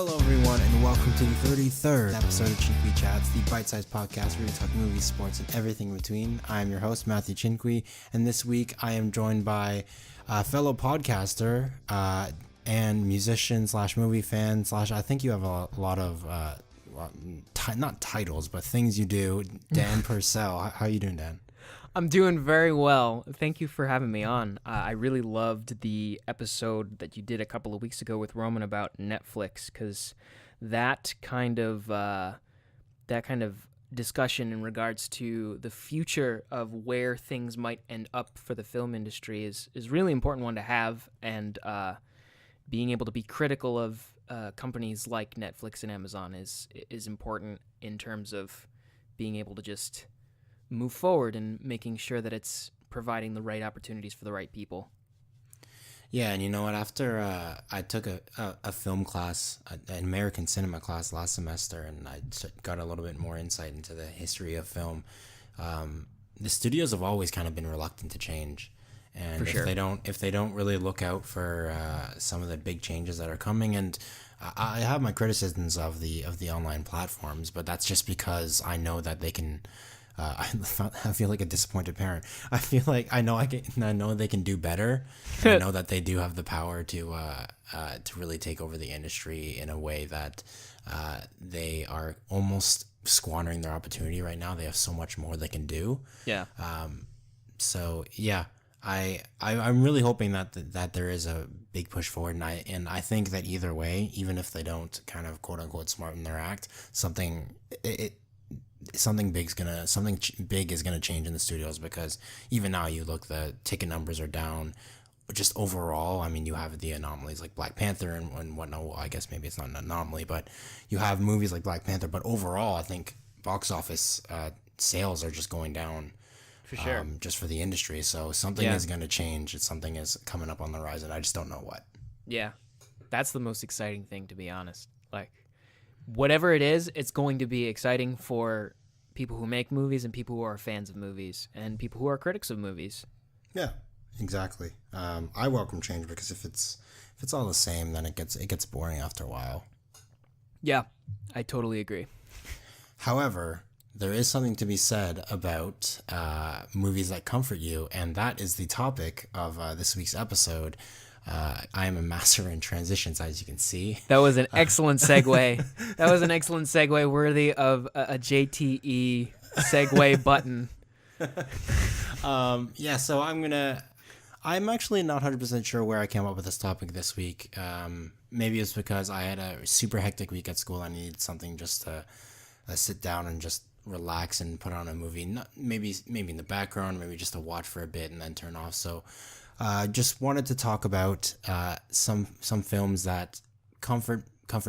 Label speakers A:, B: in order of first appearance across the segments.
A: Hello, everyone, and welcome to the 33rd episode of Chin-Quee Chats, the bitesized podcast where we talk movies, sports, and everything in between. I am your host, Matthew Chin-Quee, and this week I am joined by a fellow podcaster and musician slash movie fan slash, I think you have a lot of, not titles, but things you do, Dan Purcell. How are you doing, Dan?
B: I'm doing very well. Thank you for having me on. I really loved the episode that you did a couple of weeks ago with Roman about Netflix, because that kind of discussion in regards to the future of where things might end up for the film industry is really important one to have, and being able to be critical of companies like Netflix and Amazon is important in terms of being able to just move forward and making sure that it's providing the right opportunities for the right people.
A: Yeah, and you know what? After I took a film class, an American cinema class last semester, and I got a little bit more insight into the history of film, the studios have always kind of been reluctant to change. And if they don't really look out for some of the big changes that are coming, and I have my criticisms of the online platforms, but that's just because I know that they can. I feel like a disappointed parent. I feel like I know they can do better. I know that they do have the power to really take over the industry in a way that they are almost squandering their opportunity right now. They have so much more they can do.
B: Yeah.
A: So yeah, I'm really hoping that there is a big push forward, and I think that either way, even if they don't kind of quote unquote smarten their act, something big is gonna change in the studios, because even now you look, the ticket numbers are down. Just overall, I mean, you have the anomalies like Black Panther and whatnot. Well, I guess maybe it's not an anomaly, but you have movies like Black Panther. But overall, I think box office sales are just going down.
B: For sure.
A: Just for the industry. So something is going to change. Something is coming up on the horizon. I just don't know what.
B: Yeah. That's the most exciting thing, to be honest. Like, whatever it is, it's going to be exciting for people who make movies and people who are fans of movies and people who are critics of movies.
A: Yeah, exactly. I welcome change, because if it's all the same, then it gets boring after a while.
B: Yeah, I totally agree.
A: However, there is something to be said about movies that comfort you, and that is the topic of this week's episode. I am a master in transitions, as you can see.
B: That was an excellent segue. That was an excellent segue, worthy of a JTE segue button.
A: Yeah, so I'm actually not 100% sure where I came up with this topic this week. Maybe it's because I had a super hectic week at school. I needed something just to sit down and just relax and put on a movie. Maybe in the background, maybe just to watch for a bit and then turn off. So just wanted to talk about some films that comfort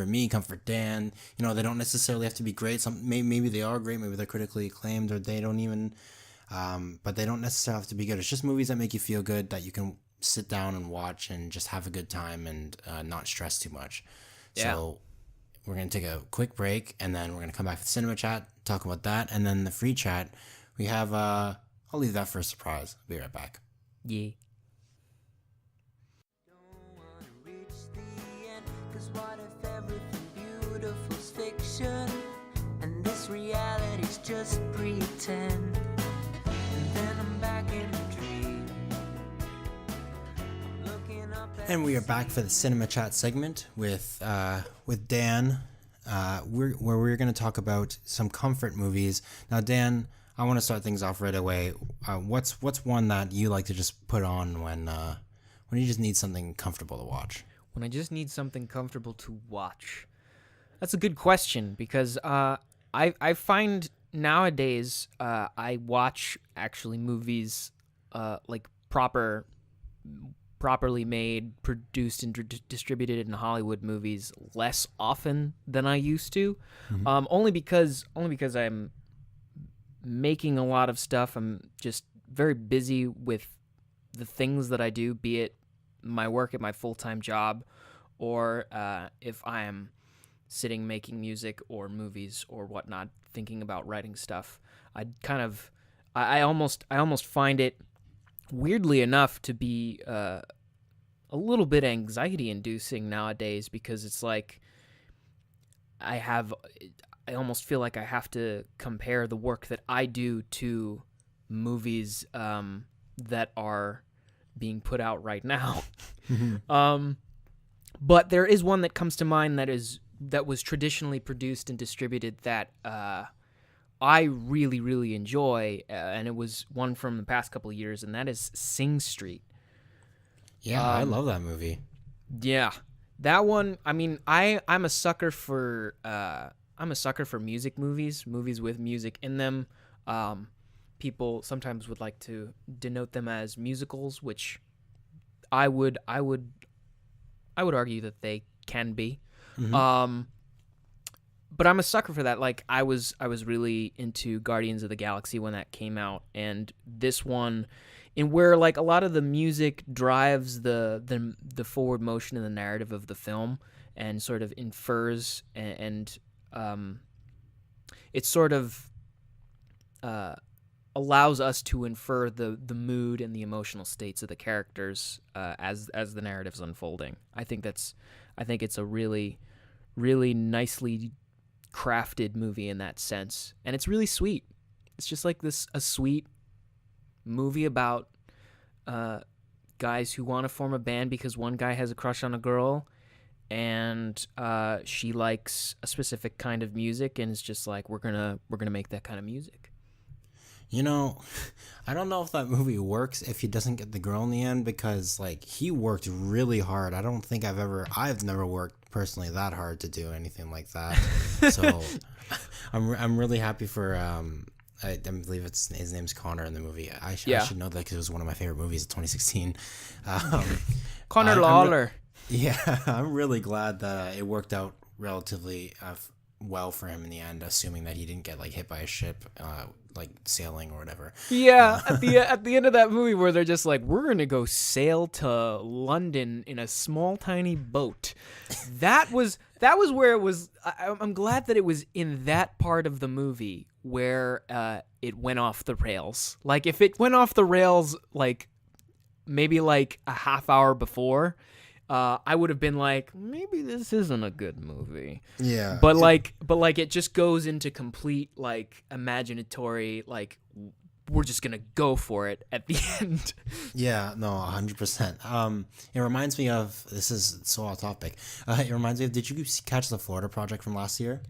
A: me, comfort Dan. You know, they don't necessarily have to be great. Maybe they are great. Maybe they're critically acclaimed, or they don't even. But they don't necessarily have to be good. It's just movies that make you feel good, that you can sit down and watch and just have a good time and not stress too much.
B: Yeah.
A: So we're going to take a quick break, and then we're going to come back with Cinema Chat, talk about that, and then the free chat. We have, I'll leave that for a surprise. I'll be right back.
B: Yeah.
C: Don't wanna reach the end, 'cause what if everything beautiful's fiction, and this reality's just pretend, and then I'm back in a dream, looking up at.
A: And we are back for the Cinema Chat segment with Dan, where we're going to talk about some comfort movies. Now, Dan, I want to start things off right away. What's one that you like to just put on when you just need something comfortable to watch?
B: When I just need something comfortable to watch? That's a good question, because I find nowadays I watch actually movies like properly made, produced, and distributed in Hollywood movies less often than I used to.
A: Mm-hmm.
B: Only because I'm making a lot of stuff. I'm just very busy with the things that I do, be it my work at my full-time job, or if I am sitting making music or movies or whatnot, thinking about writing stuff. I almost find it, weirdly enough, to be a little bit anxiety-inducing nowadays, because it's like I almost feel like I have to compare the work that I do to movies that are being put out right now. But there is one that comes to mind that was traditionally produced and distributed that I really, really enjoy, and it was one from the past couple of years, and that is Sing Street.
A: Yeah, I love that movie.
B: Yeah, that one. I mean, I'm a sucker for music movies with music in them. People sometimes would like to denote them as musicals, which I would argue that they can be. But I'm a sucker for that. Like I was really into Guardians of the Galaxy when that came out, and this one, in where like a lot of the music drives the forward motion and the narrative of the film, and sort of infers and it sort of allows us to infer the mood and the emotional states of the characters as the narrative's unfolding. I think it's a really, really nicely crafted movie in that sense, and it's really sweet. It's just like a sweet movie about guys who want to form a band because one guy has a crush on a girl, and she likes a specific kind of music, and it's just like we're gonna make that kind of music.
A: You know, I don't know if that movie works if he doesn't get the girl in the end, because like he worked really hard. I don't think I've never worked personally that hard to do anything like that. So I'm really happy for I believe his name's Connor in the movie. I should know that because it was one of my favorite movies of 2016.
B: Connor Lawler.
A: I'm really glad that it worked out relatively well for him in the end, assuming that he didn't get like hit by a ship like sailing or whatever.
B: Yeah, at the end of that movie where they're just like, we're gonna go sail to London in a small tiny boat. That was where it was. I'm glad that it was in that part of the movie where it went off the rails. Like if it went off the rails like maybe like a half hour before, I would have been like, maybe this isn't a good movie.
A: Yeah.
B: But it just goes into complete like imaginatory, like we're just gonna go for it at the end.
A: Yeah, no, 100%. It reminds me of, this is so off topic. It reminds me of, did you catch the Florida Project from last year?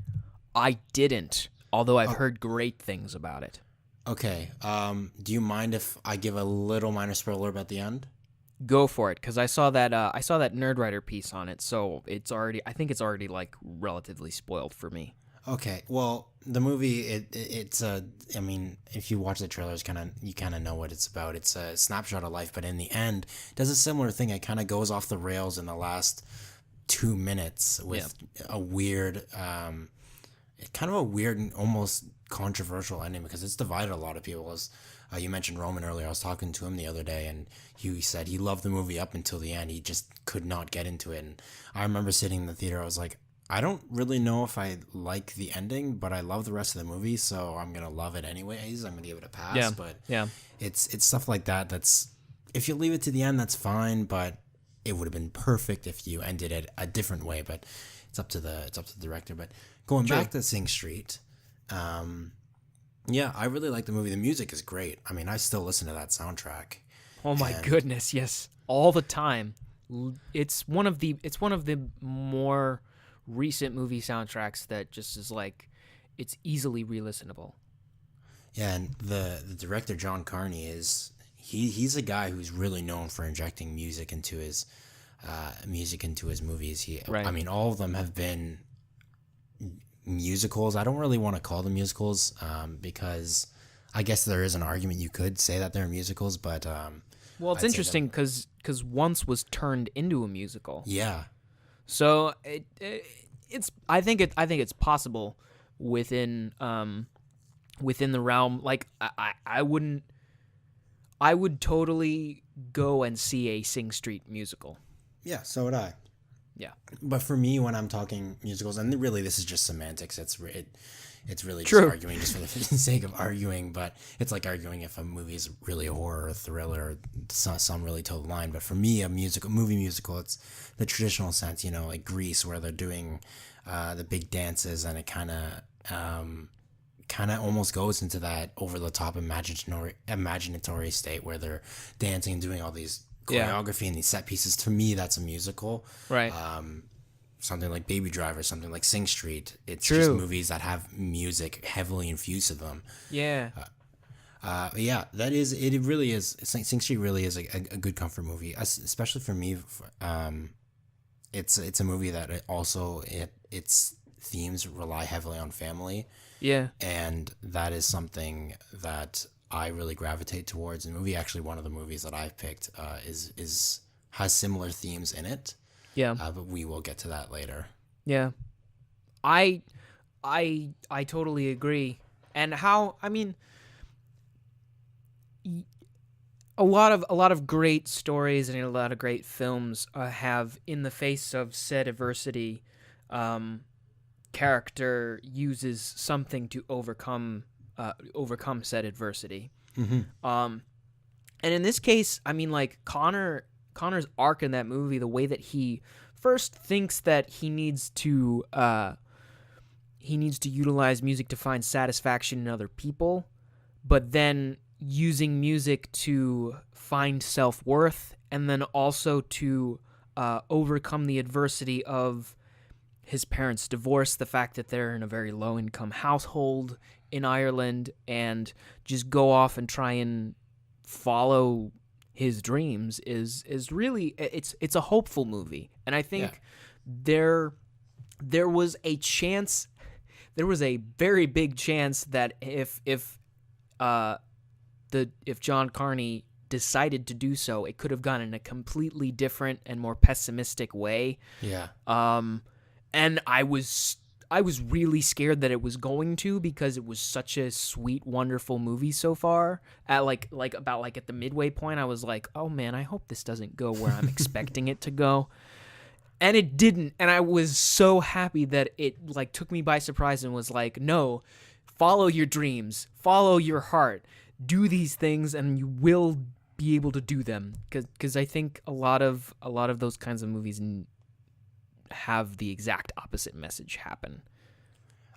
B: I didn't, although I've heard great things about it.
A: Okay. Do you mind if I give a little minor spoiler about the end?
B: Go for it, because I saw that Nerdwriter piece on it, so I think it's already like relatively spoiled for me.
A: Okay, well, the movie I mean, if you watch the trailers, you kind of know what it's about. It's a snapshot of life, but in the end, it does a similar thing. It kind of goes off the rails in the last 2 minutes with a weird, kind of a weird and almost controversial ending, because it's divided a lot of people. As you mentioned Roman earlier, I was talking to him the other day, and he said he loved the movie up until the end. He just could not get into it. And I remember sitting in the theater, I was like, I don't really know if I like the ending, but I love the rest of the movie, so I'm gonna love it anyways. I'm gonna give it a pass.
B: Yeah.
A: But
B: yeah,
A: it's stuff like that. That's, if you leave it to the end, that's fine. But it would have been perfect if you ended it a different way. But it's up to the director. But going back to Sing Street, yeah, I really like the movie. The music is great. I mean, I still listen to that soundtrack.
B: Oh my goodness, yes, all the time. It's one of the more recent movie soundtracks that just is like, it's easily re-listenable.
A: Yeah, and the director John Carney he's a guy who's really known for injecting music into his movies.
B: Right.
A: I mean, all of them have been musicals. I don't really want to call them musicals because I guess there is an argument you could say that they're musicals, but
B: well, it's interesting because Once was turned into a musical.
A: Yeah. So
B: it's I think it's possible within the realm. Like I would totally go and see a Sing Street musical.
A: Yeah, so would I.
B: Yeah.
A: But for me, when I'm talking musicals, and really this is just semantics, it's really
B: True.
A: just arguing just for the sake of arguing, but it's like arguing if a movie is really a horror or a thriller or some really toe the line. But for me, movie musical, it's the traditional sense, like Grease, where they're doing the big dances, and it kind of almost goes into that over the top imaginatory state where they're dancing and doing all these choreography and these set pieces. To me, that's a musical.
B: Right.
A: Something like Baby Driver, something like Sing Street. It's
B: True.
A: just movies that have music heavily infused to them.
B: Yeah.
A: Yeah, that is, it really is. Sing Street really is a good comfort movie, especially for me. It's a movie that its themes rely heavily on family.
B: Yeah.
A: And that is something that I really gravitate towards. And the movie, actually, one of the movies that I've picked has similar themes in it.
B: Yeah.
A: But we will get to that later.
B: Yeah. I totally agree. And a lot of great stories and a lot of great films have, in the face of said adversity, character uses something to overcome said adversity.
A: Mm-hmm.
B: And in this case, Connor's arc in that movie, the way that he first thinks that he needs to utilize music to find satisfaction in other people, but then using music to find self-worth, and then also to overcome the adversity of his parents' divorce, the fact that they're in a very low-income household in Ireland, and just go off and try and follow his dreams is really, it's a hopeful movie. And I think there was a very big chance that if John Carney decided to do so, it could have gone in a completely different and more pessimistic way.
A: Yeah.
B: And I was really scared that it was going to, because it was such a sweet, wonderful movie so far. At at the midway point, I was like, oh man, I hope this doesn't go where I'm expecting it to go. And it didn't. And I was so happy that it took me by surprise and was like, no, follow your dreams, follow your heart, do these things, and you will be able to do them. Because I think a lot of those kinds of movies have the exact opposite message happen.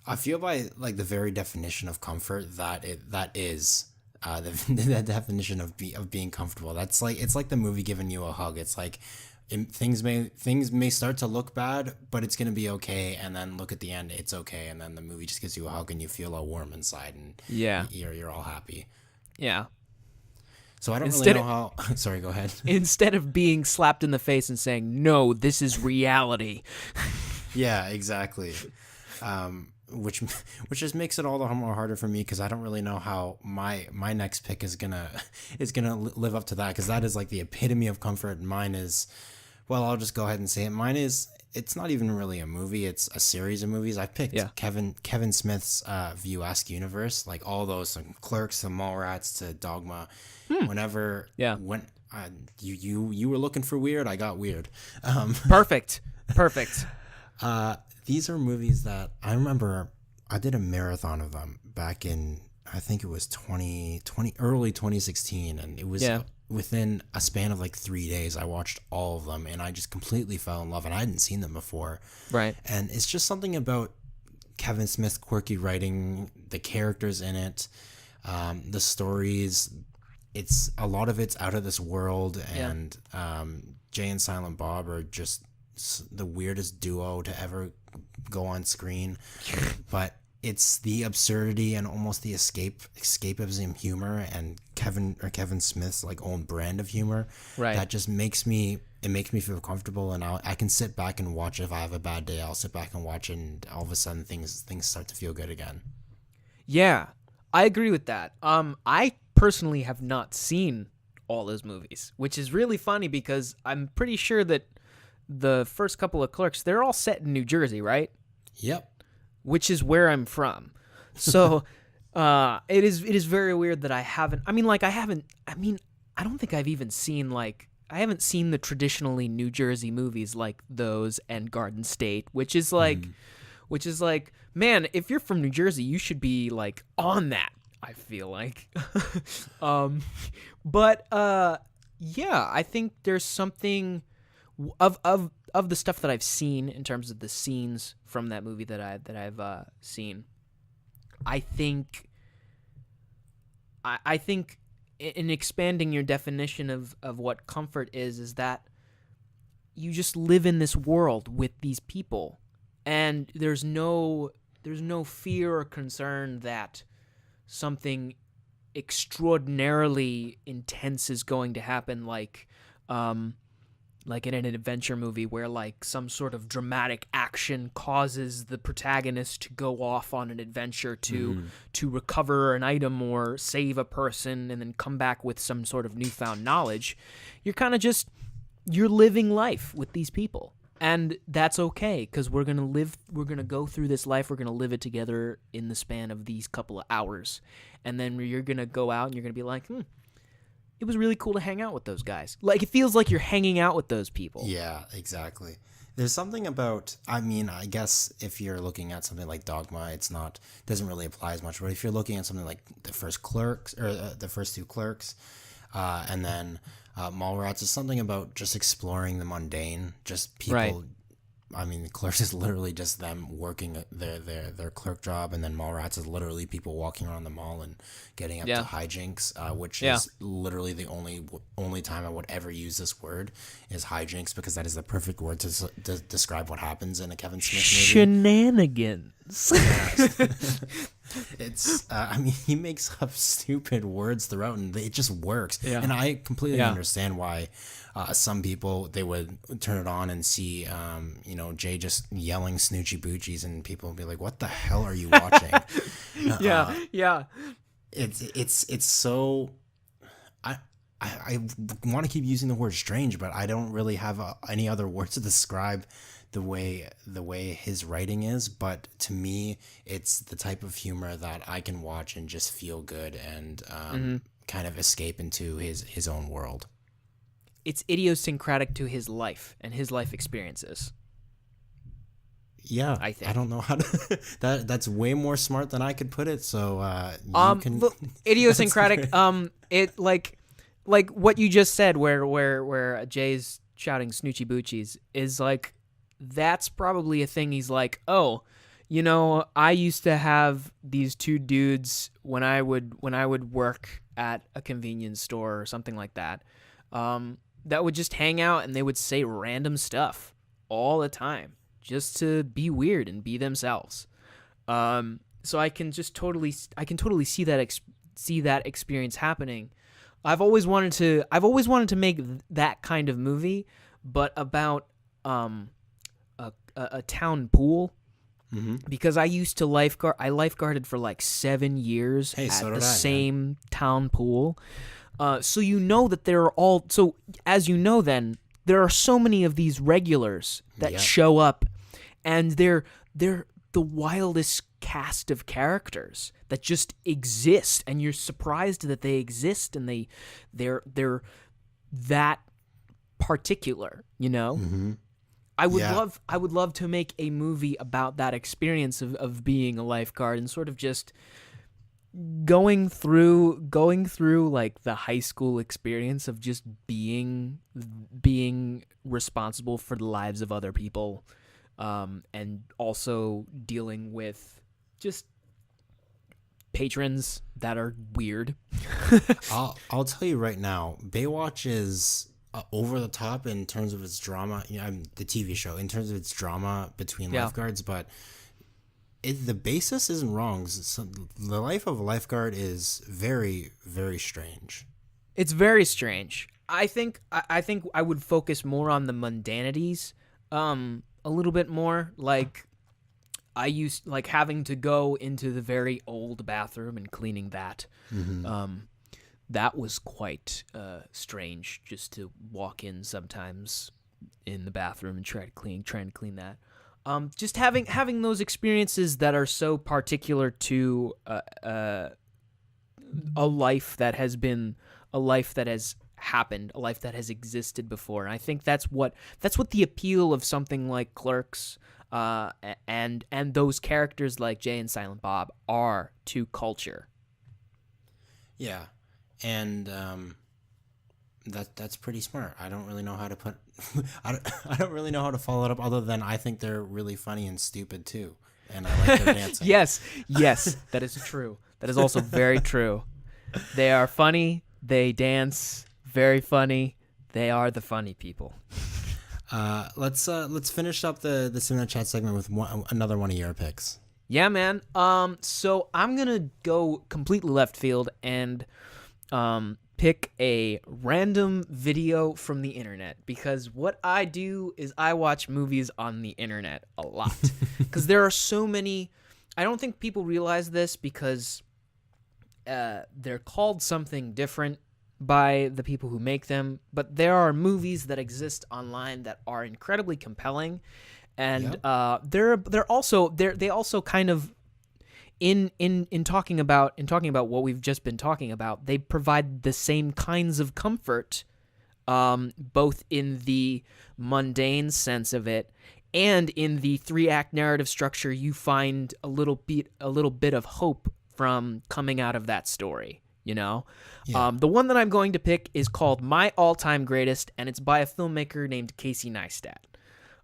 A: I feel by the very definition of comfort that is the definition of being comfortable. It's like the movie giving you a hug. It's like things may start to look bad, but it's gonna be okay. And then look at the end, it's okay. And then the movie just gives you a hug, and you feel all warm inside, and you're all happy.
B: Yeah.
A: So I don't really know how. Sorry, go ahead.
B: Instead of being slapped in the face and saying, "No, this is reality."
A: Yeah, exactly. Which just makes it all the more harder for me, because I don't really know how my next pick is gonna live up to that, because that is like the epitome of comfort. Mine is, well, I'll just go ahead and say it. Mine is. It's not even really a movie. It's a series of movies. I picked Kevin Smith's View Ask Universe, like all those, from Clerks to Mallrats to Dogma. Whenever you were looking for weird, I got weird.
B: Perfect.
A: These are movies that I remember. I did a marathon of them back in, I think it was early 2016, and it was within a span of 3 days. I watched all of them, and I just completely fell in love, and I hadn't seen them before.
B: Right.
A: And it's just something about Kevin Smith's quirky writing, the characters in it, the stories. It's a lot of it's out of this world, and Jay and Silent Bob are just the weirdest duo to ever go on screen. But it's the absurdity and almost the escapism humor, and Kevin Smith's own brand of humor, that just makes me feel comfortable, and I can sit back and watch. If I have a bad day, I'll sit back and watch, and all of a sudden things start to feel good again.
B: Yeah, I agree with that. I personally have not seen all those movies, which is really funny, because I'm pretty sure that the first couple of Clerks, they're all set in New Jersey, right?
A: Yep.
B: Which is where I'm from. So it is very weird that I haven't. I don't think I've even seen I haven't seen the traditionally New Jersey movies like those and Garden State, which is man, if you're from New Jersey, you should be on that, I feel like. But I think there's something of of the stuff that I've seen in terms of the scenes from that movie that I've seen, I think in expanding your definition of what comfort is that you just live in this world with these people, and there's no fear or concern that something extraordinarily intense is going to happen, like in an adventure movie where like some sort of dramatic action causes the protagonist to go off on an adventure to recover an item or save a person and then come back with some sort of newfound knowledge. You're kind of just, you're living life with these people. And that's okay, because we're going to go through this life, we're going to live it together in the span of these couple of hours. And then you're going to go out and you're going to be like, it was really cool to hang out with those guys. Like, it feels like you're hanging out with those people.
A: Yeah, exactly. There's something about, I mean, I guess if you're looking at something like Dogma, doesn't really apply as much. But if you're looking at something like the first Clerks, or the first two Clerks, and then Mallrats, is something about just exploring the mundane, just people.
B: Right.
A: I mean, Clerks is literally just them working their clerk job, and then Mallrats is literally people walking around the mall and getting up to hijinks, which is literally the only time I would ever use this word is hijinks, because that is the perfect word to describe what happens in a Kevin Smith movie.
B: Shenanigans.
A: It's I mean, he makes up stupid words throughout, and it just works.
B: Yeah.
A: And I completely understand why some people, they would turn it on and see Jay just yelling snoochie boochies, and people would be like, what the hell are you watching?
B: Yeah.
A: It's so, I want to keep using the word strange, but I don't really have any other words to describe the way his writing is. But to me, it's the type of humor that I can watch and just feel good and kind of escape into his own world.
B: It's idiosyncratic to his life and his life experiences.
A: Yeah,
B: I think.
A: I don't know how to. That's way more smart than I could put it. So you can.
B: Look, idiosyncratic. It like what you just said, where Jay's shouting snoochie boochies is like, that's probably a thing. He's like, oh, I used to have these two dudes when I would work at a convenience store or something like that. That would just hang out and they would say random stuff all the time just to be weird and be themselves. So I can totally see that experience happening. I've always wanted to make that kind of movie, but about a town pool. Mm-hmm. Because I used to lifeguard. I lifeguarded for like 7 years at the same town pool. So that there are then there are so many of these regulars that show up, and they're the wildest cast of characters that just exist, and you're surprised that they exist, and they're that particular, Mm-hmm. I would love to make a movie about that experience of being a lifeguard and sort of just going through like the high school experience of just being responsible for the lives of other people, and also dealing with just patrons that are weird.
A: I'll tell you right now, Baywatch is over the top in terms of its drama. The TV show, in terms of its drama between lifeguards, but the basis isn't wrong. So the life of a lifeguard is very, very strange.
B: It's very strange. I think I would focus more on the mundanities, a little bit more. Like, I used having to go into the very old bathroom and cleaning that. Mm-hmm. That was quite strange, just to walk in sometimes in the bathroom and trying to clean that. Just having those experiences that are so particular to a life that has happened, a life that has existed before. And I think that's what the appeal of something like Clerks and those characters like Jay and Silent Bob are to culture.
A: Yeah. And That's pretty smart. I don't really know how to put I don't really know how to follow it up other than I think they're really funny and stupid too. And I like their dancing.
B: Yes, that is true. That is also very true. They are funny. They dance. Very funny. They are the funny people.
A: Let's finish up the Cinema Chat segment with another one of your picks.
B: Yeah, man. So I'm gonna go completely left field and pick a random video from the internet, because what I do is I watch movies on the internet a lot because there are so many. I don't think people realize this because they're called something different by the people who make them, but there are movies that exist online that are incredibly compelling, and they also kind of in talking about what we've just been talking about, they provide the same kinds of comfort, both in the mundane sense of it and in the 3-act narrative structure. You find a little bit of hope from coming out of that story. You know, the one that I'm going to pick is called My All-Time Greatest, and it's by a filmmaker named Casey Neistat.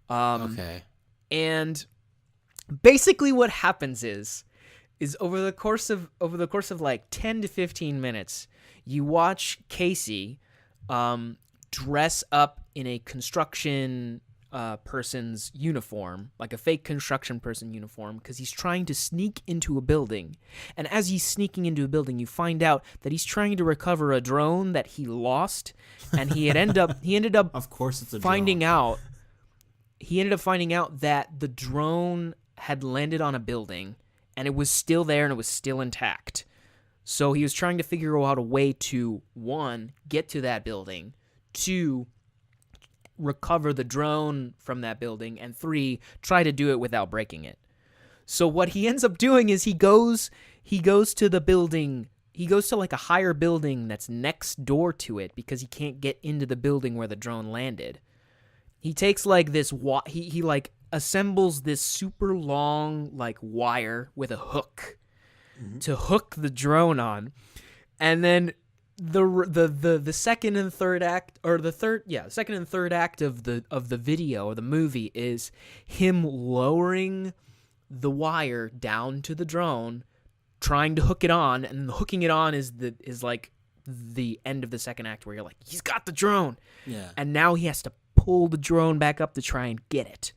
A: Okay.
B: And basically, what happens is over the course of like 10 to 15 minutes, you watch Casey dress up in a construction person's uniform, like a fake construction person uniform, because he's trying to sneak into a building. And as he's sneaking into a building, you find out that he's trying to recover a drone that he lost, and he ended up
A: of course it's a
B: finding
A: drone.
B: out. He ended up finding out that the drone had landed on a building, and it was still there and it was still intact. So he was trying to figure out a way to, 1, get to that building, 2, recover the drone from that building, and 3, try to do it without breaking it. So what he ends up doing is he goes to the building. He goes to like a higher building that's next door to it because he can't get into the building where the drone landed. He takes like this he like assembles this super long like wire with a hook to hook the drone on, and then the second and third act, or second and third act of the video or the movie is him lowering the wire down to the drone, trying to hook it on, and hooking it on is like the end of the second act where you're like, he's got the drone, and now he has to pull the drone back up to try and get it.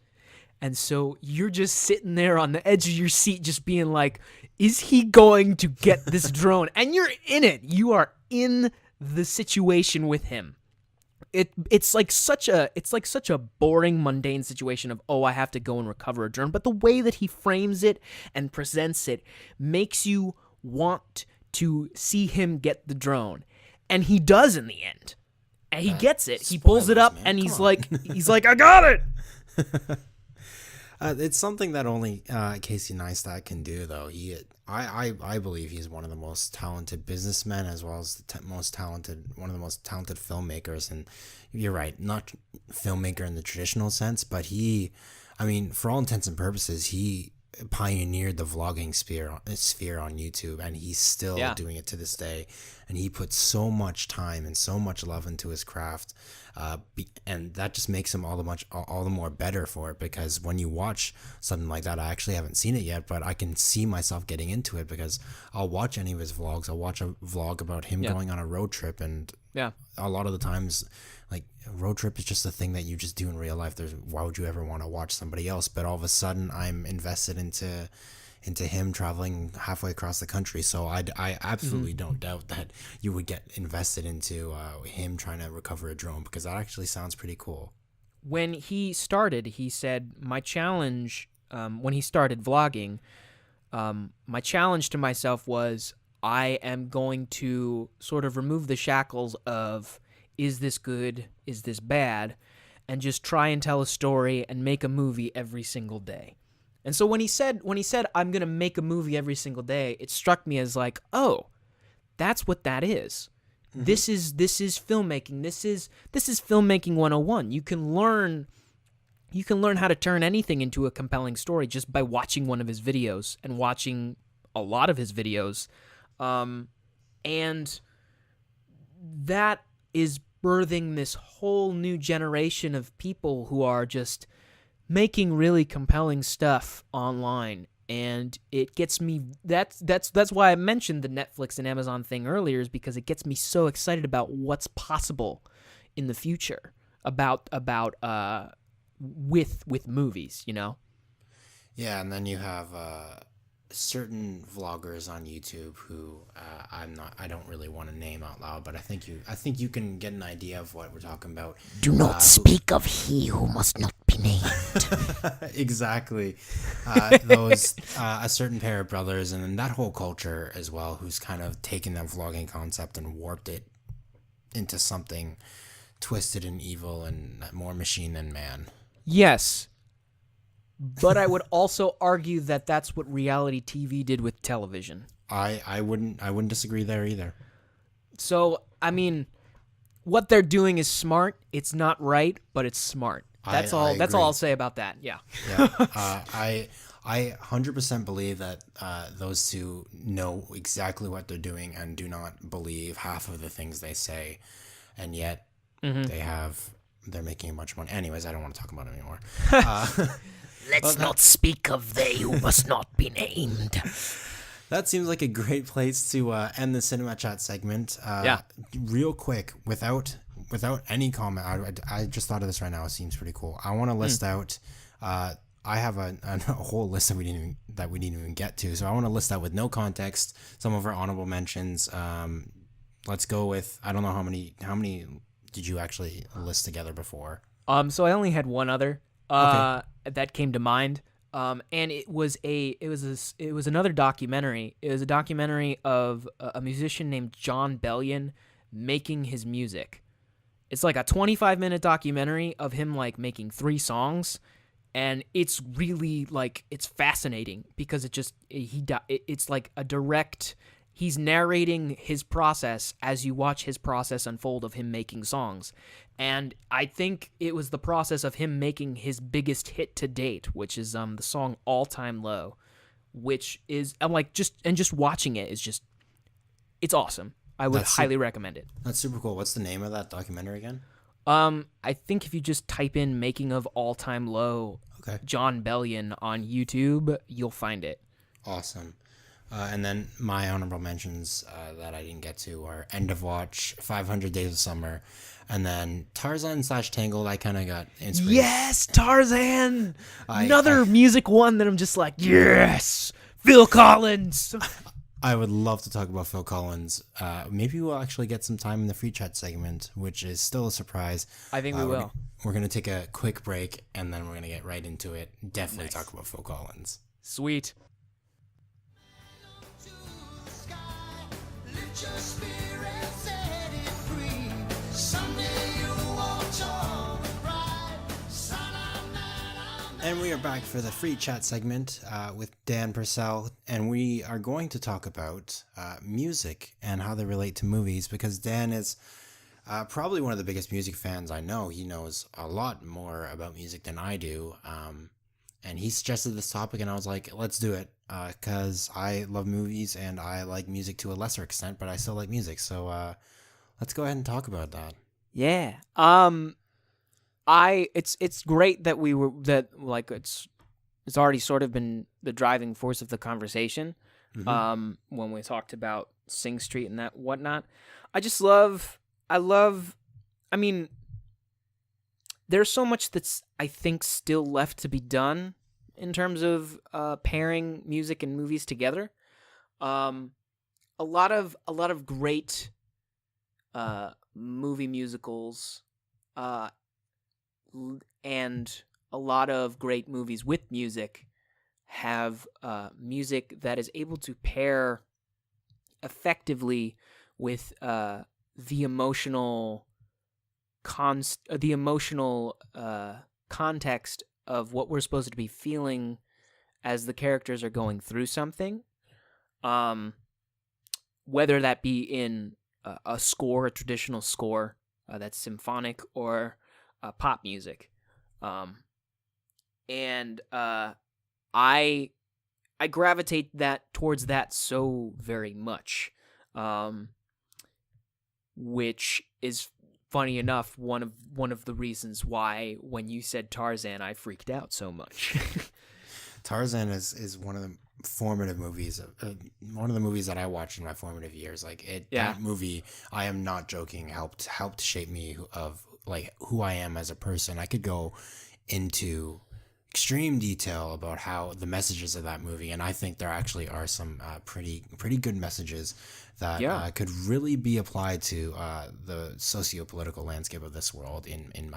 B: And so you're just sitting there on the edge of your seat just being like, is he going to get this drone? And you're in it. You are in the situation with him. It's like such a boring, mundane situation of, I have to go and recover a drone. But the way that he frames it and presents it makes you want to see him get the drone. And he does in the end. And he gets it. He pulls it up,
A: man.
B: and he's like, I got it.
A: It's something that only Casey Neistat can do, though. I believe he's one of the most talented businessmen, as well as one of the most talented filmmakers. And you're right, not filmmaker in the traditional sense, but for all intents and purposes, he pioneered the vlogging sphere on YouTube, and he's still doing it to this day. And he puts so much time and so much love into his craft, and that just makes him all the more better for it. Because when you watch something like that, I actually haven't seen it yet, but I can see myself getting into it because I'll watch any of his vlogs. I'll watch a vlog about him going on a road trip, and a lot of the times, like, a road trip is just a thing that you just do in real life. Why would you ever want to watch somebody else? But all of a sudden, I'm invested into him traveling halfway across the country. So I absolutely don't doubt that you would get invested into him trying to recover a drone, because that actually sounds pretty cool.
B: When he started, he said, my challenge, when he started vlogging, my challenge to myself was, I am going to sort of remove the shackles of, is this good, is this bad, and just try and tell a story and make a movie every single day. And so when he said I'm going to make a movie every single day, it struck me as like, oh, that's what that is. Mm-hmm. This is filmmaking. This is filmmaking 101. You can learn how to turn anything into a compelling story just by watching one of his videos and watching a lot of his videos. And that is birthing this whole new generation of people who are just making really compelling stuff online. And it gets me, that's why I mentioned the Netflix and Amazon thing earlier, is because it gets me so excited about what's possible in the future about with movies, you know?
A: Yeah, and then you have certain vloggers on YouTube who I don't really want to name out loud, but I think you can get an idea of what we're talking about.
D: Do not speak of he who must not be named.
A: Exactly. Those a certain pair of brothers, and then that whole culture as well, who's kind of taken that vlogging concept and warped it into something twisted and evil and more machine than man.
B: Yes. But I would also argue that that's what reality TV did with television.
A: I wouldn't disagree there either.
B: So, I mean, what they're doing is smart. It's not right, but it's smart. That's all. That's all I'll say about that. Yeah.
A: Yeah. I 100% believe that those two know exactly what they're doing and do not believe half of the things they say, and yet they're making a bunch of money. Anyways, I don't want to talk about it anymore.
D: Let's not speak of they who must not be named.
A: That seems like a great place to end the Cinema Chat segment. Real quick, without any comment, I just thought of this right now. It seems pretty cool. I want to list out. I have a whole list that we didn't even get to. So I want to list out with no context some of our honorable mentions. Let's go with, I don't know how many did you actually list together before?
B: So I only had one other that came to mind. And it was another documentary. It was a documentary of a musician named John Bellion making his music. It's like a 25-minute documentary of him like making 3 songs, and it's really like, it's fascinating because it's like a direct. He's narrating his process as you watch his process unfold of him making songs. And I think it was the process of him making his biggest hit to date, which is the song All Time Low, which is, I'm like, just watching it is just, it's awesome. I would highly recommend it.
A: That's super cool. What's the name of that documentary again?
B: I think if you just type in Making of All Time Low, John Bellion on YouTube, you'll find it.
A: Awesome. And then my honorable mentions that I didn't get to are End of Watch, 500 Days of Summer, and then Tarzan / Tangled. I kind of got inspiration.
B: Yes, Tarzan! Another music one that I'm just like, yes! Phil Collins!
A: I would love to talk about Phil Collins. Maybe we'll actually get some time in the free chat segment, which is still a surprise.
B: I think we will.
A: We're going to take a quick break, and then we're going to get right into it. Definitely talk about Phil Collins.
B: Sweet.
A: And we are back for the free chat segment with Dan Purcell, and we are going to talk about music and how they relate to movies, because Dan is probably one of the biggest music fans I know. He knows a lot more about music than I do, and he suggested this topic, and I was like, let's do it, because I love movies, and I like music to a lesser extent, but I still like music, so let's go ahead and talk about that.
B: Yeah. It's great that it's already sort of been the driving force of the conversation. Mm-hmm. When we talked about Sing Street and that whatnot. I mean, there's so much that's, I think, still left to be done in terms of pairing music and movies together. A lot of great movie musicals and a lot of great movies with music have music that is able to pair effectively with the emotional context of what we're supposed to be feeling as the characters are going through something, whether that be in a score, a traditional score that's symphonic, or pop music. And I gravitate towards that so very much, which is funny enough, one of the reasons why when you said Tarzan, I freaked out so much.
A: Tarzan is one of the formative movies, one of the movies that I watched in my formative years. Like that movie, I am not joking, helped shape me of like who I am as a person. I could go into extreme detail about how the messages of that movie, and I think there actually are some pretty good messages that could really be applied to the socio-political landscape of this world in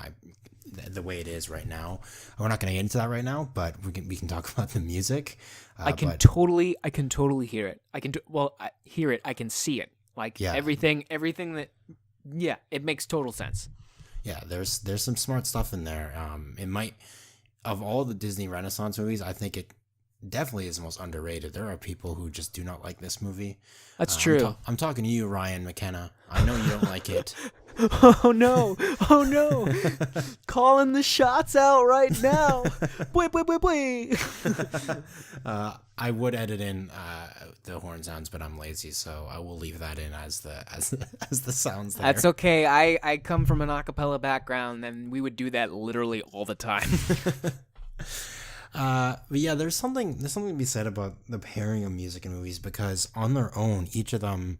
A: the way it is right now. We're not going to get into that right now, but we can talk about the music.
B: I can totally hear it. I hear it. I can see it. Like everything that, it makes total sense.
A: Yeah, there's some smart stuff in there. It might, of all the Disney Renaissance movies, I think it definitely is the most underrated. There are people who just do not like this movie.
B: That's true.
A: I'm talking to you, Ryan McKenna. I know you don't like it.
B: Oh no! Calling the shots out right now. Boy.
A: I would edit in the horn sounds, but I'm lazy, so I will leave that in as the sounds there.
B: That's okay. I come from an acapella background, and we would do that literally all the time.
A: But yeah, there's something to be said about the pairing of music and movies, because on their own, each of them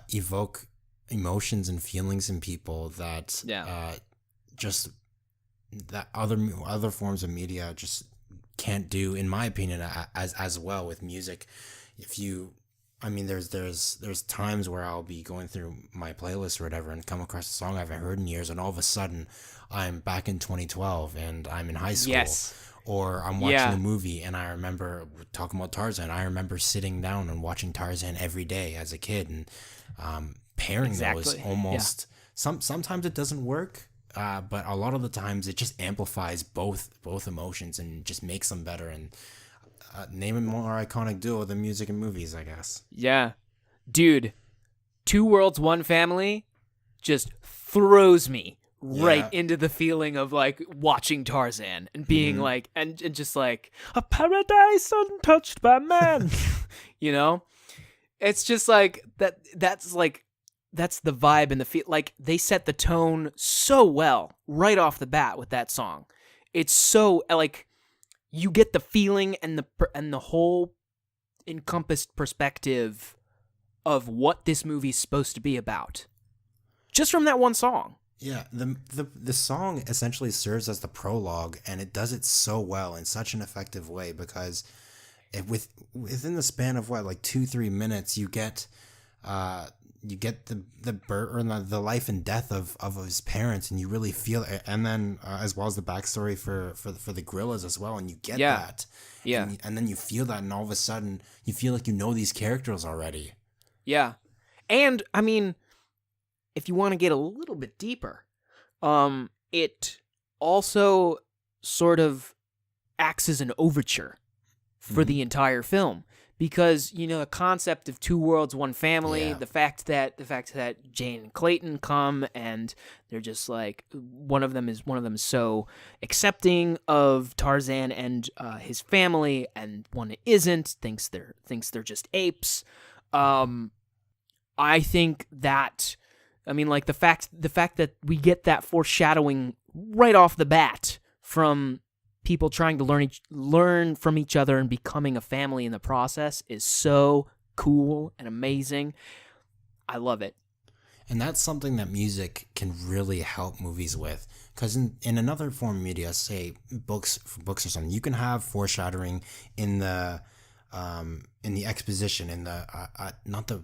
A: evoke emotions and feelings in people that just that other forms of media just can't do, in my opinion, as well with music. There's times where I'll be going through my playlist or whatever and come across a song I haven't heard in years, and all of a sudden I'm back in 2012 and I'm in high school. Yes. Or I'm watching a movie and I remember talking about Tarzan. I remember sitting down and watching Tarzan every day as a kid, and pairing those almost. Sometimes it doesn't work, but a lot of the times it just amplifies both emotions and just makes them better. And name a more iconic duo than music and movies, I guess.
B: Yeah, dude, Two Worlds, One Family just throws me right into the feeling of like watching Tarzan and being like, and just like a paradise untouched by man. You know, it's just like that. That's the vibe and the feel. Like they set the tone so well right off the bat with that song. It's so like you get the feeling and the whole encompassed perspective of what this movie's supposed to be about, just from that one song.
A: Yeah, the song essentially serves as the prologue, and it does it so well in such an effective way, because within the span of 2-3 minutes you get the birth or the life and death of his parents, and you really feel it, and then as well as the backstory for the gorillas as well, and you get that. Yeah. And then you feel that, and all of a sudden you feel like you know these characters already.
B: Yeah. And I mean, if you want to get a little bit deeper, it also sort of acts as an overture for the entire film, because the concept of two worlds, one family, the fact that Jane and Clayton come and they're just like one of them is so accepting of Tarzan and his family, and one isn't, thinks they're just apes. I think that. I mean, like the fact that we get that foreshadowing right off the bat from people trying to learn from each other and becoming a family in the process is so cool and amazing. I love it.
A: And that's something that music can really help movies with, because in another form of media, say books or something, you can have foreshadowing in the exposition, in the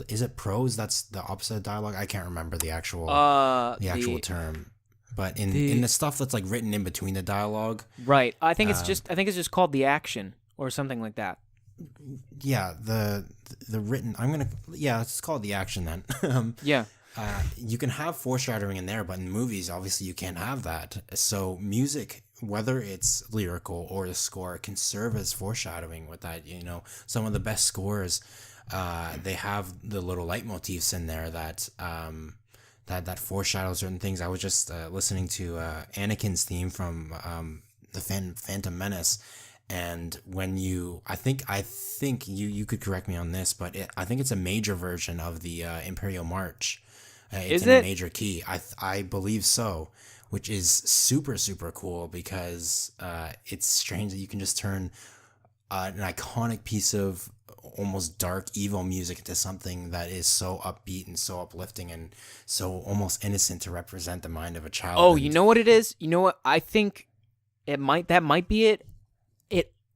A: is it prose? That's the opposite of dialogue. I can't remember the actual term, but in the stuff that's like written in between the dialogue. Right.
B: I think it's just called the action or something like that.
A: Yeah. The written. It's called the action then.
B: Yeah.
A: You can have foreshadowing in there, but in movies, obviously, you can't have that. So music, whether it's lyrical or the score, can serve as foreshadowing with that. Some of the best scores. They have the little leitmotifs in there that foreshadow certain things. I was just listening to Anakin's theme from the Phantom Menace, and when I think you could correct me on this, but I think it's a major version of the Imperial March. It's
B: Is
A: in a
B: it?
A: major key. I believe so, which is super super cool because it's strange that you can just turn an iconic piece of almost dark evil music into something that is so upbeat and so uplifting and so almost innocent to represent the mind of a child.
B: Oh,
A: And
B: you know what it is? You know what? I think that might be it.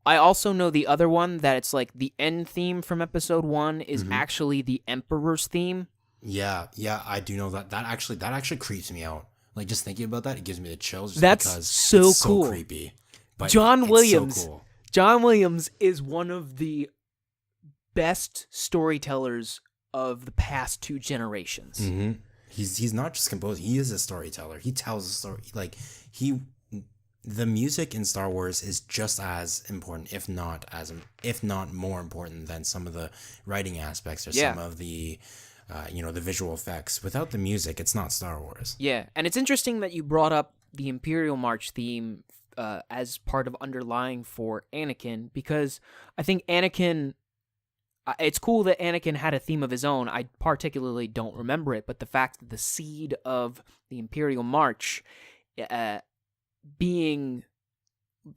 B: I also know the other one that it's like the end theme from episode 1 is actually the Emperor's theme.
A: yeah, I do know that. That actually creeps me out. Like just thinking about that, it gives me the chills. Just
B: That's
A: because
B: so
A: it's
B: cool.
A: so creepy. But
B: John
A: it's
B: Williams.
A: so cool.
B: John Williams is one of the best storytellers of the past 2 generations.
A: Mm-hmm. He's not just composed. He is a storyteller. He tells a story. Like the music in Star Wars is just as important, if not more important than some of the writing aspects or some of the, the visual effects. Without the music, it's not Star Wars.
B: Yeah, and it's interesting that you brought up the Imperial March theme as part of underlying for Anakin, because I think Anakin. It's cool that Anakin had a theme of his own. I particularly don't remember it, but the fact that the seed of the Imperial March being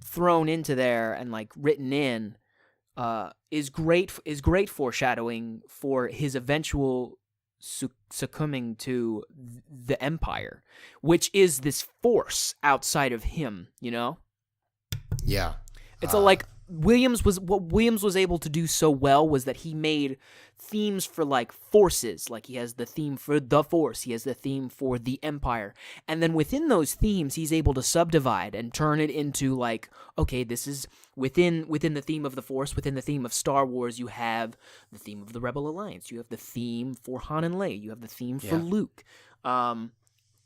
B: thrown into there and like written in is great foreshadowing for his eventual succumbing to the Empire, which is this force outside of him, you know?
A: Yeah.
B: It's like what Williams was able to do so well was that he made themes for like forces. Like he has the theme for the Force, he has the theme for the Empire, and then within those themes, he's able to subdivide and turn it into like, okay, this is within the theme of the Force, within the theme of Star Wars. You have the theme of the Rebel Alliance, you have the theme for Han and Leia, you have the theme for Luke.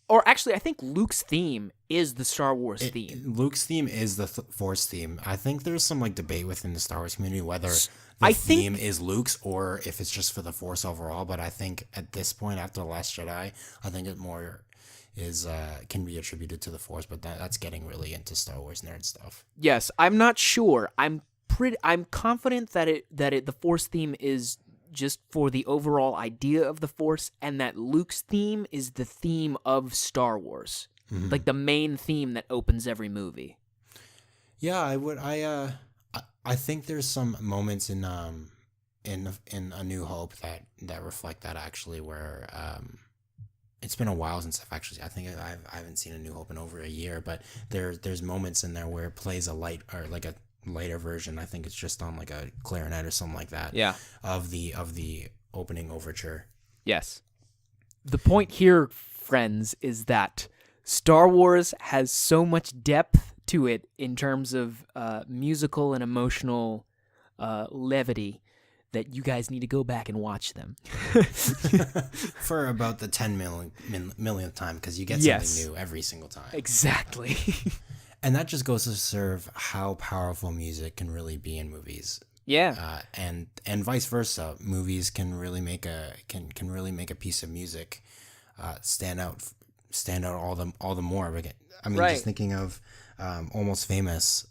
B: Or actually, I think Luke's theme is the Star Wars theme.
A: Luke's theme is the Force theme. I think there's some like debate within the Star Wars community whether the theme is Luke's or if it's just for the Force overall. But I think at this point, after The Last Jedi, I think it more is can be attributed to the Force. But that's getting really into Star Wars nerd stuff.
B: Yes, I'm not sure. I'm confident that the Force theme is just for the overall idea of the Force, and that Luke's theme is the theme of Star Wars, like the main theme that opens every movie.
A: Yeah, I would. I think there's some moments in A New Hope that reflect that actually, where it's been a while since I think I haven't seen A New Hope in over a year, but there's moments in there where it plays a light or like a lighter version. I think it's just on like a clarinet or something like that.
B: Yeah.
A: Of the opening overture.
B: Yes. The point here, friends, is that Star Wars has so much depth to it in terms of musical and emotional levity that you guys need to go back and watch them.
A: For about the 10 millionth time, because you get something new every single time.
B: Exactly.
A: And that just goes to serve how powerful music can really be in movies.
B: Yeah.
A: And vice versa. Movies can really make a piece of music stand out all the more. I mean, just thinking of Almost Famous,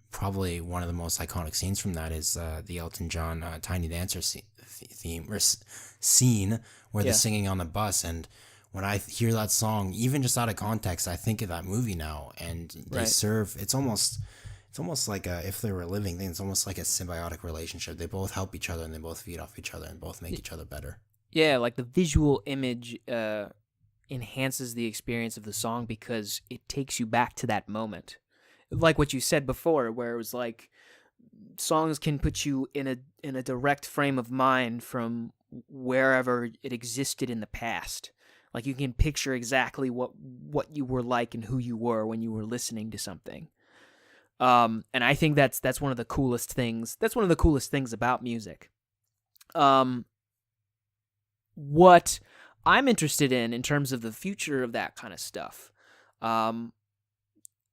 A: probably one of the most iconic scenes from that is the Elton John Tiny Dancer scene where they're singing on the bus. And when I hear that song, even just out of context, I think of that movie now, and they serve. It's almost like if they were a living thing. It's almost like a symbiotic relationship. They both help each other, and they both feed off each other, and both make each other better.
B: Yeah, like the visual image enhances the experience of the song because it takes you back to that moment. Like what you said before, where it was like songs can put you in a direct frame of mind from wherever it existed in the past. Like you can picture exactly what you were like and who you were when you were listening to something. And I think that's one of the coolest things. That's one of the coolest things about music. What I'm interested in terms of the future of that kind of stuff.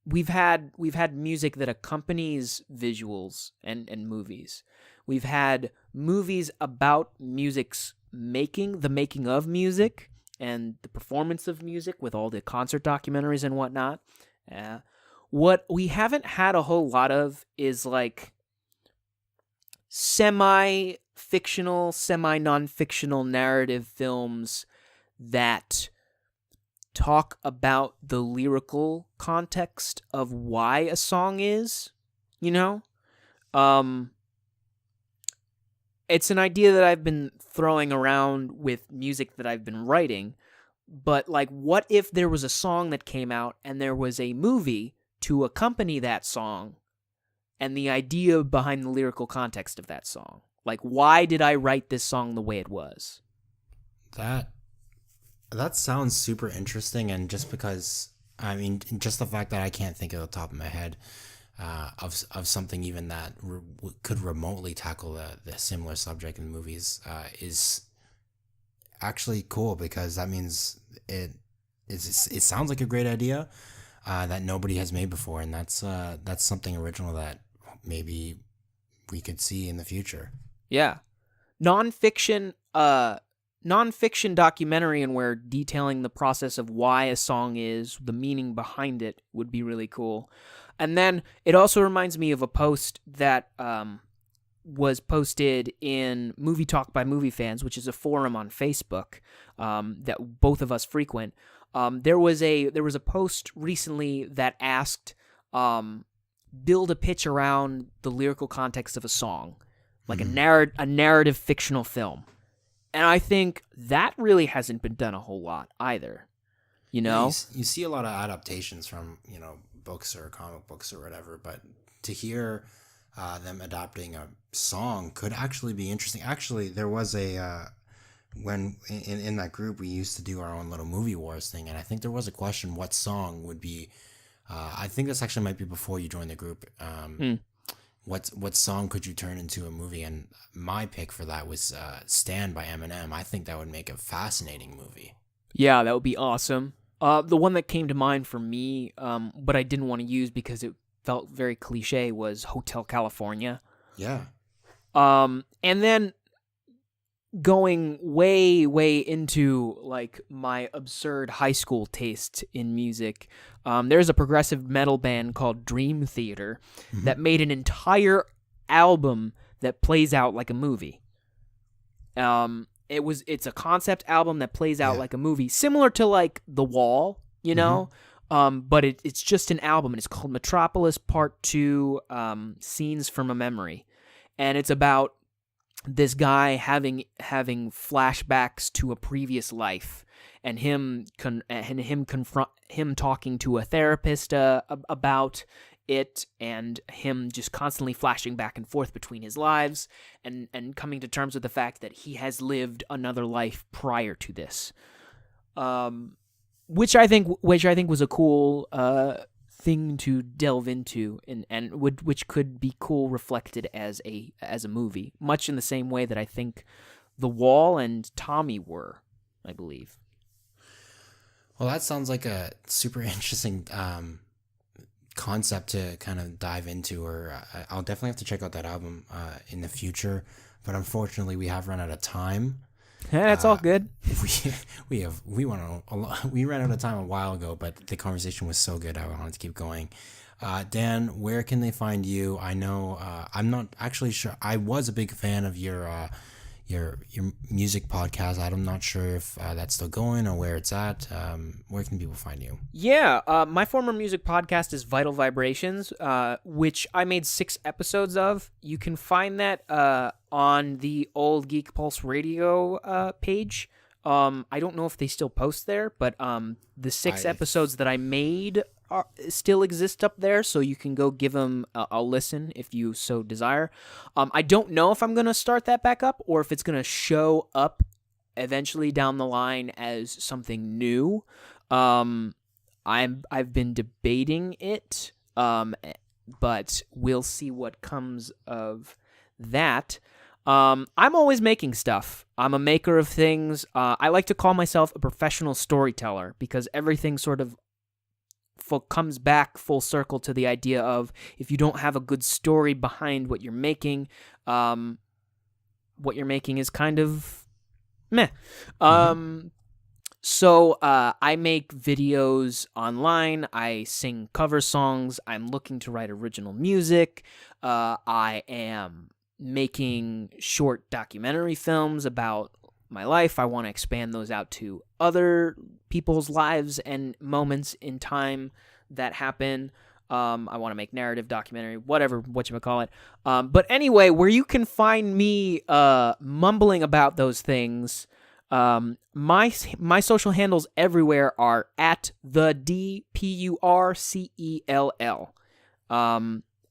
B: We've had music that accompanies visuals and movies. We've had movies about music's the making of music, and the performance of music with all the concert documentaries and whatnot. What we haven't had a whole lot of is like semi-fictional, semi-non-fictional narrative films that talk about the lyrical context of why a song is, you know? It's an idea that I've been throwing around with music that I've been writing, but like, what if there was a song that came out and there was a movie to accompany that song and the idea behind the lyrical context of that song? Like, why did I write this song the way it was?
A: That sounds super interesting, and just because, I mean, just the fact that I can't think of the top of my head of something even that could remotely tackle the similar subject in movies is actually cool, because that means it sounds like a great idea that nobody has made before, and that's something original that maybe we could see in the future.
B: Yeah. Nonfiction documentary and where detailing the process of why a song is, the meaning behind it, would be really cool. And then it also reminds me of a post that was posted in Movie Talk by Movie Fans, which is a forum on Facebook that both of us frequent. There was a post recently that asked, build a pitch around the lyrical context of a song, like a narrative fictional film. And I think that really hasn't been done a whole lot either. You know?
A: Yeah, you see a lot of adaptations from, books or comic books or whatever, but to hear them adapting a song could actually be interesting. Actually, there was when in that group, we used to do our own little movie wars thing, and I think there was a question, what song would be, I think this actually might be before you joined the group, what song could you turn into a movie? And my pick for that was Stand by Eminem. I think that would make a fascinating movie.
B: Yeah, that would be awesome. The one that came to mind for me, but I didn't want to use because it felt very cliche, was Hotel California.
A: Yeah.
B: And then going way, way into like my absurd high school taste in music, there's a progressive metal band called Dream Theater that made an entire album that plays out like a movie. It's a concept album that plays out like a movie, similar to like The Wall, you know? But it's just an album, and it's called Metropolis Part 2, Scenes from a Memory. And it's about this guy having flashbacks to a previous life, and him talking to a therapist about it, and him just constantly flashing back and forth between his lives, and coming to terms with the fact that he has lived another life prior to this, which I think was a cool thing to delve into, and which could be cool reflected as a movie, much in the same way that I think The Wall and Tommy were, I believe.
A: Well, that sounds like a super interesting concept to kind of dive into, or I'll definitely have to check out that album in the future, but unfortunately we have run out of time.
B: Yeah, it's all good.
A: We ran out of time a while ago, but the conversation was so good I wanted to keep going. Dan, where can they find you? I know I'm not actually sure. I was a big fan of your music podcast. I'm not sure if that's still going or where it's at. Where can people find you?
B: Yeah, my former music podcast is Vital Vibrations, which I made 6 episodes of. You can find that on the old Geek Pulse Radio page. I don't know if they still post there, but the 6 episodes that I made still exist up there, so you can go give them a listen if you so desire. I don't know if I'm going to start that back up, or if it's going to show up eventually down the line as something new. I've been debating it, but we'll see what comes of that. I'm always making stuff. I'm a maker of things. I like to call myself a professional storyteller, because everything sort of comes back full circle to the idea of, if you don't have a good story behind what you're making is kind of meh. So I make videos online. I sing cover songs. I'm looking to write original music. I am making short documentary films about my life. I want to expand those out to other people's lives and moments in time that happen. I want to make narrative, documentary, whatever, whatchamacallit. But anyway, where you can find me mumbling about those things, my social handles everywhere are at the DPURCELL.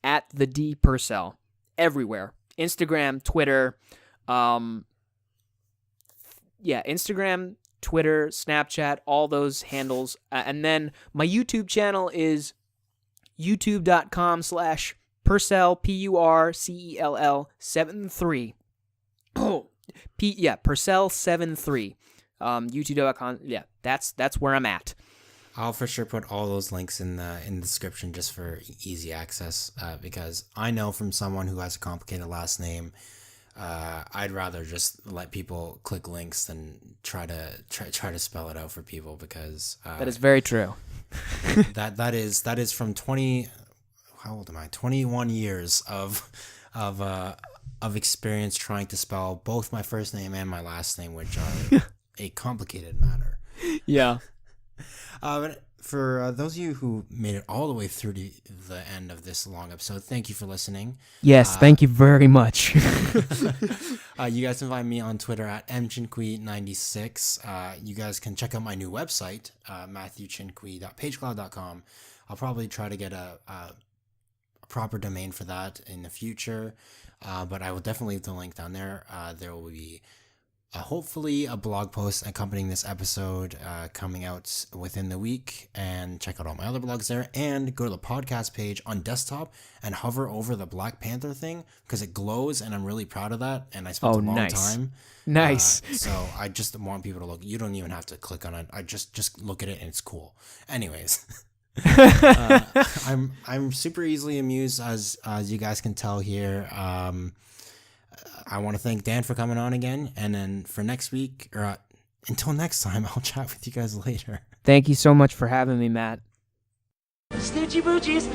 B: At the D Purcell. Everywhere. Instagram, Twitter, Instagram, Twitter, Snapchat, all those handles. And then my YouTube channel is youtube.com/Purcell, Purcell 73. Oh, Purcell 73. YouTube.com. Yeah, that's where I'm at.
A: I'll for sure put all those links in the description just for easy access, because I know from someone who has a complicated last name, I'd rather just let people click links than try to spell it out for people, because
B: that is very true.
A: that is from 21 years of experience trying to spell both my first name and my last name, which are a complicated matter.
B: Yeah.
A: But for those of you who made it all the way through to the end of this long episode, thank you for listening.
B: Yes, thank you very much.
A: You guys can find me on Twitter at mchinquee96. You guys can check out my new website, matthewchinquee.pagecloud.com. I'll probably try to get a proper domain for that in the future, but I will definitely leave the link down there. There will be hopefully a blog post accompanying this episode coming out within the week, and check out all my other blogs there, and go to the podcast page on desktop and hover over the Black Panther thing, because it glows and I'm really proud of that, and I spent a long time.
B: Nice.
A: So I just want people to look. You don't even have to click on it. I just look at it and it's cool. Anyways. I'm super easily amused, as you guys can tell here. I want to thank Dan for coming on again, and then for next week, or until next time, I'll chat with you guys later.
B: Thank you so much for having me, Matt.
C: Snitchy Boochies.